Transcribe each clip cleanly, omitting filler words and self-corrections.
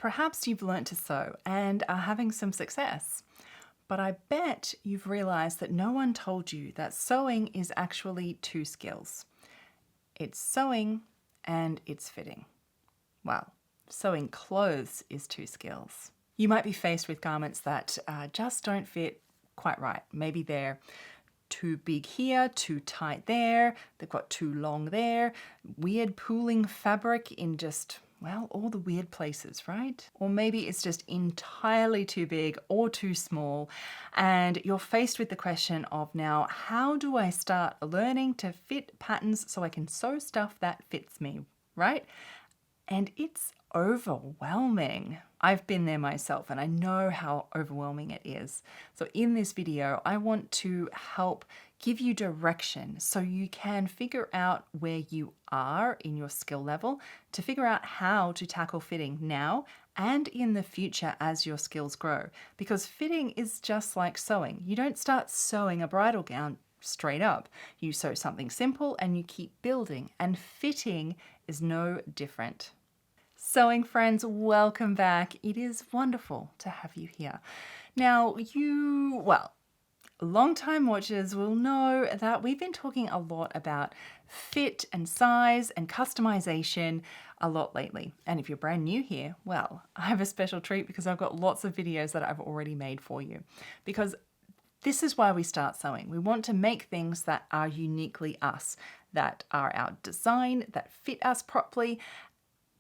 perhaps you've learnt to sew and are having some success. But I bet you've realised that no one told you that sewing is actually two skills. It's sewing and it's fitting. Well, sewing clothes is two skills. You might be faced with garments that just don't fit quite right. Maybe they're too big here, too tight there, they've got too long there, weird pooling fabric in just, well, all the weird places, right? Or maybe it's just entirely too big or too small, and you're faced with the question of now, how do I start learning to fit patterns so I can sew stuff that fits me, right? And it's overwhelming. I've been there myself and I know how overwhelming it is. So in this video, I want to help give you direction so you can figure out where you are in your skill level, to figure out how to tackle fitting now and in the future as your skills grow. Because fitting is just like sewing. You don't start sewing a bridal gown straight up. You sew something simple and you keep building, and fitting is no different. Sewing friends, welcome back. It is wonderful to have you here. Now, long-time watchers will know that we've been talking a lot about fit and size and customization a lot lately. And if you're brand new here, well, I have a special treat because I've got lots of videos that I've already made for you. Because this is why we start sewing. We want to make things that are uniquely us, that are our design, that fit us properly,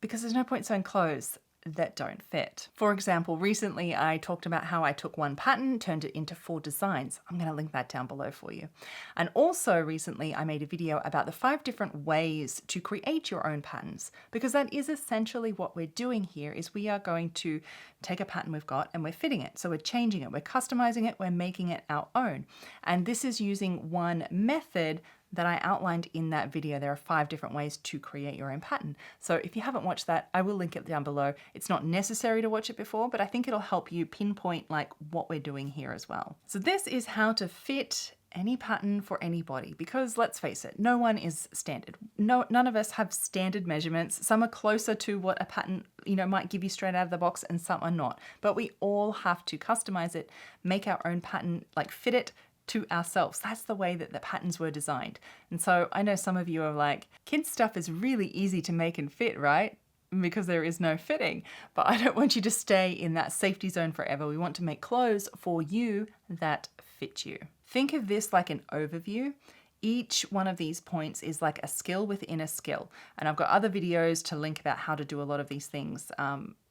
because there's no point sewing clothes that don't fit. For example, recently I talked about how I took one pattern, turned it into 4 designs. I'm going to link that down below for you. And also recently I made a video about the 5 different ways to create your own patterns, because that is essentially what we're doing here. Is we are going to take a pattern we've got and we're fitting it. So we're changing it, we're customizing it, we're making it our own. And this is using one method that I outlined in that video. There are 5 different ways to create your own pattern. So if you haven't watched that, I will link it down below. It's not necessary to watch it before, but I think it'll help you pinpoint like what we're doing here as well. So this is how to fit any pattern for anybody, because let's face it, no one is standard. None of us have standard measurements. Some are closer to what a pattern, might give you straight out of the box, and some are not. But we all have to customize it, make our own pattern, like fit it to ourselves. That's the way that the patterns were designed. And so I know some of you are like, kids stuff is really easy to make and fit, right? Because there is no fitting. But I don't want you to stay in that safety zone forever. We want to make clothes for you that fit you. Think of this like an overview. Each one of these points is like a skill within a skill. And I've got other videos to link about how to do a lot of these things.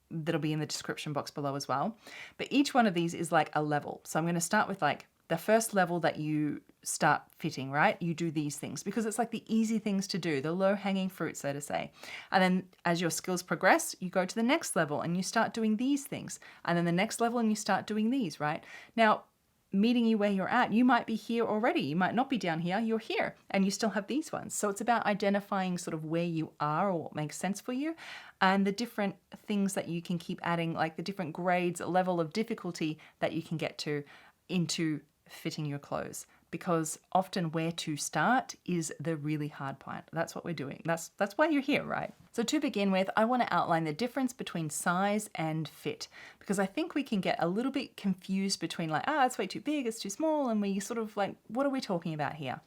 That'll be in the description box below as well. But each one of these is like a level. So I'm going to start with like the first level that you start fitting, right? You do these things because it's like the easy things to do, the low-hanging fruit, so to say. And then as your skills progress, you go to the next level and you start doing these things. And then the next level and you start doing these, right? Now, meeting you where you're at, you might be here already. You might not be down here, you're here, and you still have these ones. So it's about identifying sort of where you are or what makes sense for you, and the different things that you can keep adding, like the different grades, level of difficulty that you can get to into fitting your clothes, because often where to start is the really hard part. That's what we're doing. That's why you're here, right? So to begin with, I want to outline the difference between size and fit, because I think we can get a little bit confused between like, it's way too big, it's too small, and we sort of like, what are we talking about here?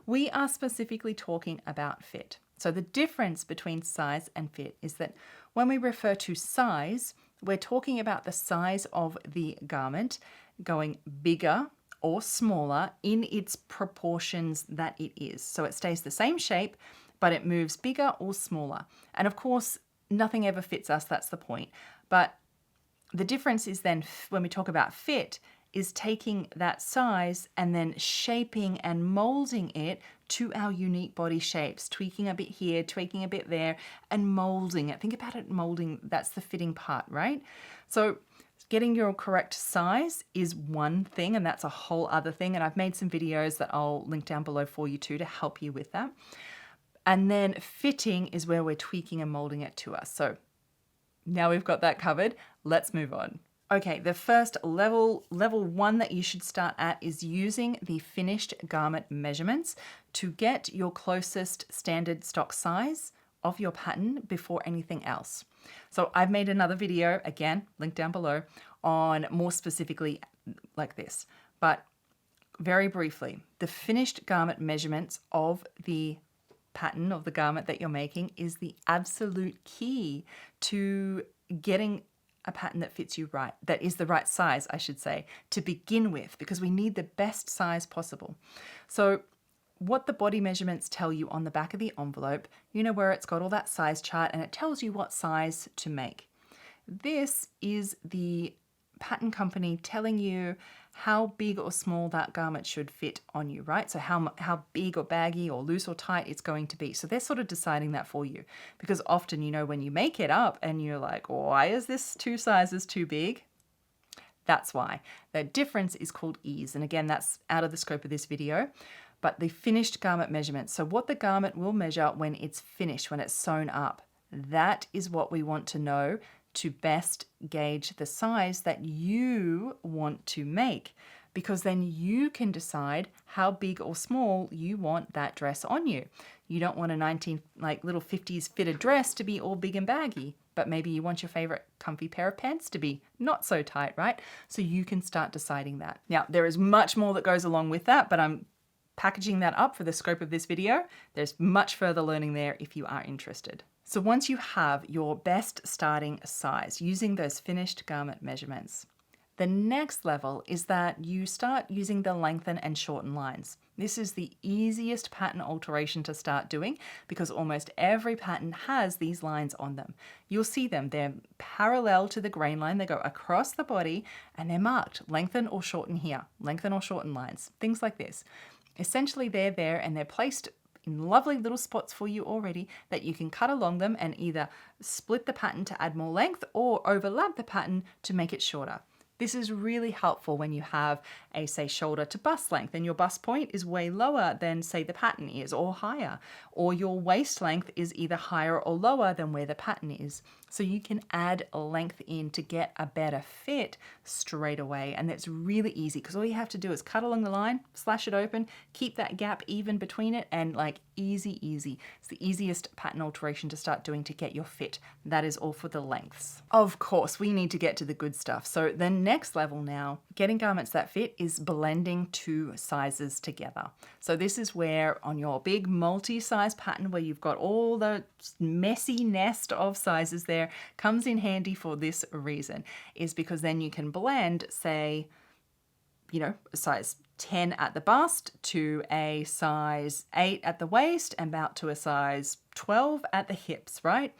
We are specifically talking about fit. So the difference between size and fit is that when we refer to size, we're talking about the size of the garment going bigger or smaller in its proportions that it is. So it stays the same shape, but it moves bigger or smaller. And of course, nothing ever fits us, that's the point. But the difference is then when we talk about fit, is taking that size and then shaping and molding it to our unique body shapes, tweaking a bit here, tweaking a bit there, and molding it. Think about it, molding, that's the fitting part, right? So getting your correct size is one thing, and that's a whole other thing. And I've made some videos that I'll link down below for you too to help you with that. And then fitting is where we're tweaking and molding it to us. So now we've got that covered, let's move on. Okay, the first level 1 that you should start at is using the finished garment measurements to get your closest standard stock size of your pattern before anything else. So I've made another video, again, link down below, on more specifically like this. But very briefly, the finished garment measurements of the pattern of the garment that you're making is the absolute key to getting a pattern that fits you right, that is the right size, I should say, to begin with, because we need the best size possible. So what the body measurements tell you on the back of the envelope, you know, where it's got all that size chart and it tells you what size to make. This is the pattern company telling you how big or small that garment should fit on you, right? So how big or baggy or loose or tight it's going to be. So they're sort of deciding that for you, because often, you know, when you make it up and you're like, why is this 2 sizes too big? That's why. The difference is called ease. And again, that's out of the scope of this video. But the finished garment measurements, so what the garment will measure when it's finished, when it's sewn up, that is what we want to know to best gauge the size that you want to make, because then you can decide how big or small you want that dress on you. You don't want a little 50s fitted dress to be all big and baggy, but maybe you want your favorite comfy pair of pants to be not so tight, right? So you can start deciding that. Now, there is much more that goes along with that, but I'm packaging that up for the scope of this video. There's much further learning there if you are interested. So once you have your best starting size using those finished garment measurements, the next level is that you start using the lengthen and shorten lines. This is the easiest pattern alteration to start doing because almost every pattern has these lines on them. You'll see them. They're parallel to the grain line. They go across the body and they're marked lengthen or shorten here, lengthen or shorten lines, things like this. Essentially, they're there and they're placed in lovely little spots for you already that you can cut along them and either split the pattern to add more length or overlap the pattern to make it shorter. This is really helpful when you have a, say, shoulder to bust length and your bust point is way lower than, say, the pattern is, or higher, or your waist length is either higher or lower than where the pattern is. So you can add length in to get a better fit straight away. And that's really easy because all you have to do is cut along the line, slash it open, keep that gap even between it, and like easy. It's the easiest pattern alteration to start doing to get your fit. That is all for the lengths. Of course, we need to get to the good stuff. So the next level now, getting garments that fit, is blending 2 sizes together. So this is where on your big multi-size pattern where you've got all the messy nest of sizes there, comes in handy for this reason, is because then you can blend, say, you know, a size 10 at the bust to a size 8 at the waist and about to a size 12 at the hips, right?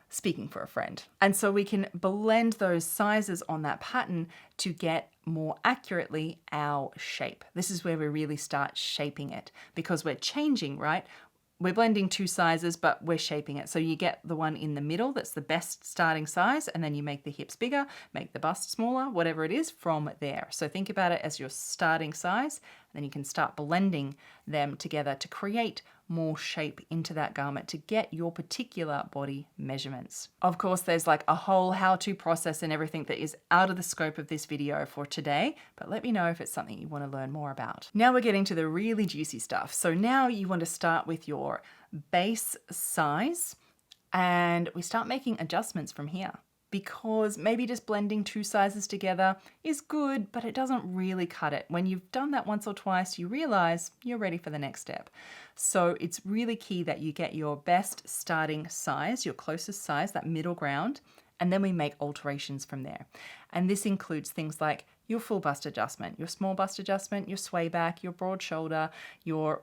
Speaking for a friend. And so we can blend those sizes on that pattern to get more accurately our shape. This is where we really start shaping it because we're changing, right? We're blending 2 sizes, but we're shaping it. So you get the one in the middle that's the best starting size, and then you make the hips bigger, make the bust smaller, whatever it is from there. So think about it as your starting size, and then you can start blending them together to create more shape into that garment to get your particular body measurements. Of course, there's like a whole how-to process and everything that is out of the scope of this video for today, but let me know if it's something you want to learn more about. Now we're getting to the really juicy stuff. So now you want to start with your base size and we start making adjustments from here. Because maybe just blending 2 sizes together is good, but it doesn't really cut it. When you've done that once or twice, you realize you're ready for the next step. So it's really key that you get your best starting size, your closest size, that middle ground, and then we make alterations from there. And this includes things like your full bust adjustment, your small bust adjustment, your sway back, your broad shoulder, your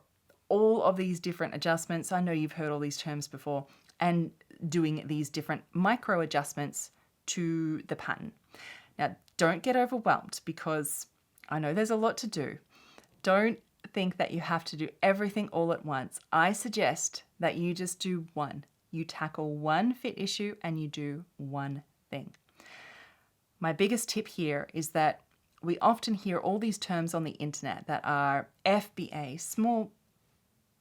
all of these different adjustments. I know you've heard all these terms before, and doing these different micro adjustments to the pattern. Now, don't get overwhelmed because I know there's a lot to do. Don't think that you have to do everything all at once. I suggest that you just do one. You tackle one fit issue and you do one thing. My biggest tip here is that we often hear all these terms on the internet that are FBA, small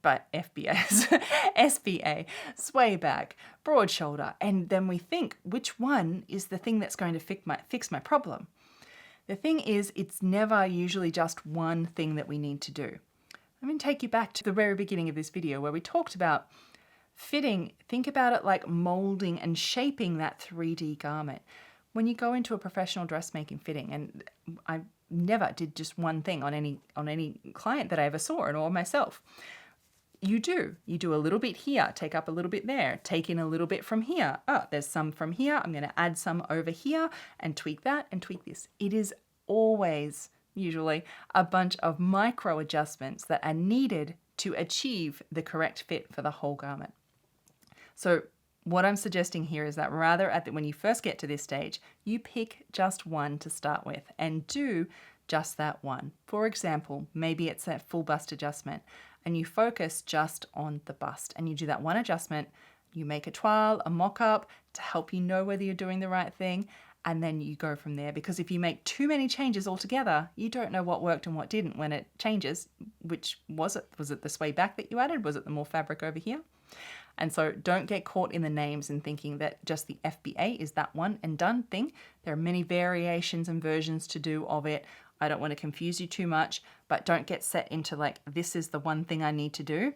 but FBAs, SBA, sway back, broad shoulder, and then we think which one is the thing that's going to fix my problem. The thing is, it's never usually just one thing that we need to do. I'm going to take you back to the very beginning of this video where we talked about Fitting, think about it like molding and shaping that 3D garment. When you go into a professional dressmaking fitting, and I never did just one thing on any client that I ever saw, and or myself. You do a little bit here, take up a little bit there, take in a little bit from here. Oh, there's some from here. I'm going to add some over here and tweak that and tweak this. It is always, usually, a bunch of micro adjustments that are needed to achieve the correct fit for the whole garment. So what I'm suggesting here is that rather when you first get to this stage, you pick just one to start with and do just that one. For example, maybe it's a full bust adjustment and you focus just on the bust and you do that one adjustment. You make a toile, a mock-up to help you know whether you're doing the right thing, and then you go from there. Because if you make too many changes altogether, you don't know what worked and what didn't when it changes. Which was it? Was it the sway back that you added? Was it the more fabric over here? And so don't get caught in the names and thinking that just the FBA is that one and done thing. There are many variations and versions to do of it. I don't want to confuse you too much, but don't get set into like, this is the one thing I need to do.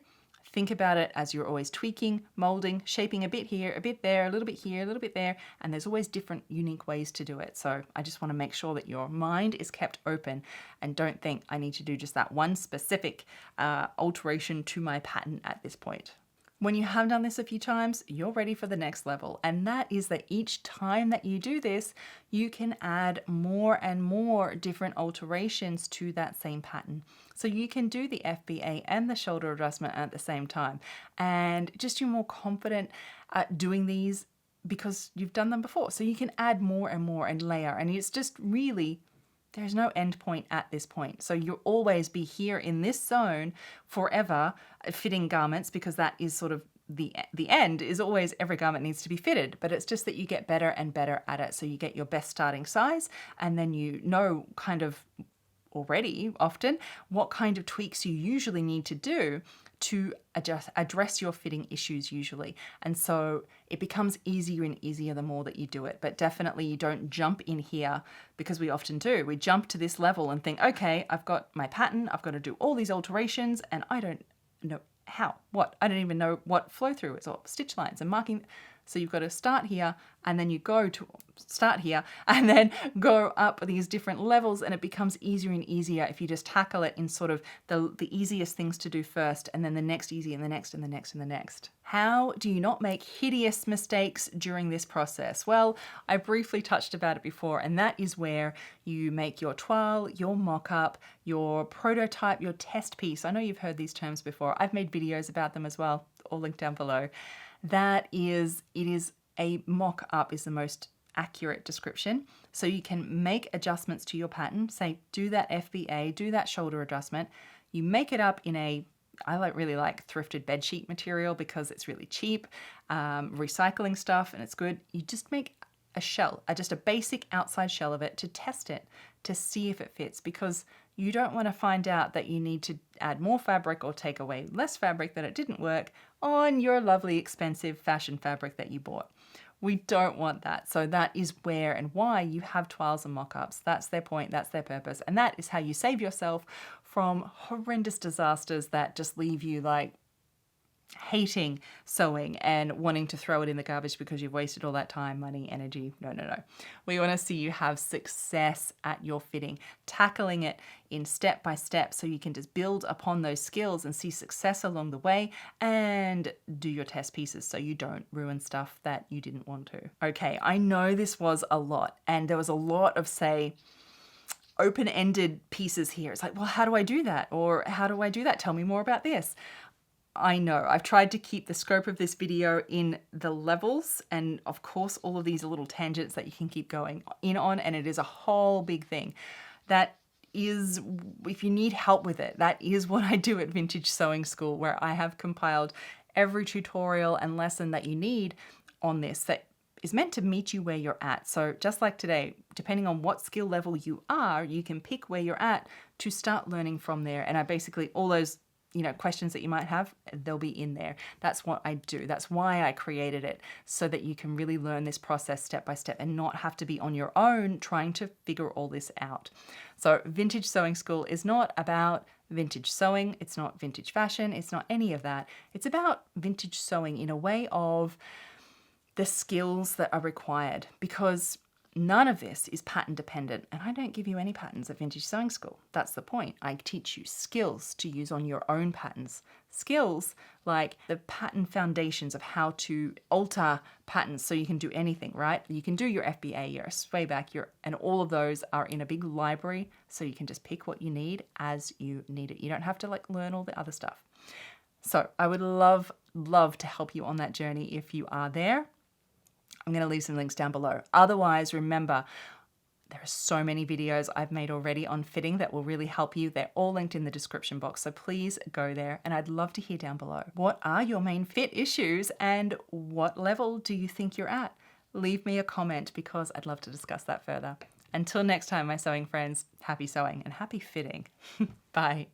Think about it as you're always tweaking, molding, shaping a bit here, a bit there, a little bit here, a little bit there, and there's always different unique ways to do it. So I just want to make sure that your mind is kept open and don't think I need to do just that one specific alteration to my pattern at this point. When you have done this a few times, you're ready for the next level. And that is that each time that you do this, you can add more and more different alterations to that same pattern. So you can do the FBA and the shoulder adjustment at the same time. And just you're more confident at doing these because you've done them before. So you can add more and more and layer. And it's just really, there's no end point at this point. So you'll always be here in this zone forever fitting garments, because that is sort of the end is always every garment needs to be fitted, but it's just that you get better and better at it. So you get your best starting size, and then you know kind of already often what kind of tweaks you usually need to do to address your fitting issues usually. And so it becomes easier and easier the more that you do it. But definitely you don't jump in here, because we often do. We jump to this level and think, okay, I've got my pattern, I've got to do all these alterations, and I don't know how, what, I don't even know what flow through is or stitch lines and marking. So you've got to start here, and then you go to start here and then go up these different levels, and it becomes easier and easier if you just tackle it in sort of the easiest things to do first, and then the next easy, and the next and the next and the next. How do you not make hideous mistakes during this process? Well, I briefly touched about it before, and that is where you make your toile, your mock-up, your prototype, your test piece. I know you've heard these terms before. I've made videos about them as well, all linked down below. It is a mock-up is the most accurate description. So you can make adjustments to your pattern, say do that FBA, do that shoulder adjustment. You make it up in I really like thrifted bedsheet material because it's really cheap, recycling stuff, and it's good. You just make a shell, just a basic outside shell of it to test it, to see if it fits, because you don't want to find out that you need to add more fabric or take away less fabric, that it didn't work on your lovely expensive fashion fabric that you bought. We don't want that. So that is where and why you have toiles and mock-ups. That's their point, that's their purpose. And that is how you save yourself from horrendous disasters that just leave you like hating sewing and wanting to throw it in the garbage because you've wasted all that time, money, energy. No. We want to see you have success at your fitting, tackling it in step by step so you can just build upon those skills and see success along the way, and do your test pieces so you don't ruin stuff that you didn't want to. Okay, I know this was a lot, and there was a lot of, say, open-ended pieces here. It's like, well, how do I do that? Or how do I do that? Tell me more about this. I know I've tried to keep the scope of this video in the levels, and of course all of these are little tangents that you can keep going in on, and it is a whole big thing. That is, if you need help with it, that is what I do at Vintage Sewing School, where I have compiled every tutorial and lesson that you need on this that is meant to meet you where you're at. So just like today, depending on what skill level you are, you can pick where you're at to start learning from there. And I basically, all those questions that you might have, they'll be in there. That's what I do. That's why I created it, so that you can really learn this process step by step and not have to be on your own trying to figure all this out. So Vintage Sewing School is not about vintage sewing. It's not vintage fashion. It's not any of that. It's about vintage sewing in a way of the skills that are required, because none of this is pattern dependent, and I don't give you any patterns at Vintage Sewing School. That's the point. I teach you skills to use on your own patterns. Skills like the pattern foundations of how to alter patterns so you can do anything, right? You can do your FBA, your sway back, and all of those are in a big library, so you can just pick what you need as you need it. You don't have to learn all the other stuff. So I would love to help you on that journey if you are there. I'm going to leave some links down below. Otherwise, remember, there are so many videos I've made already on fitting that will really help you. They're all linked in the description box, so please go there. And I'd love to hear down below, what are your main fit issues and what level do you think you're at? Leave me a comment because I'd love to discuss that further. Until next time, my sewing friends, happy sewing and happy fitting. Bye.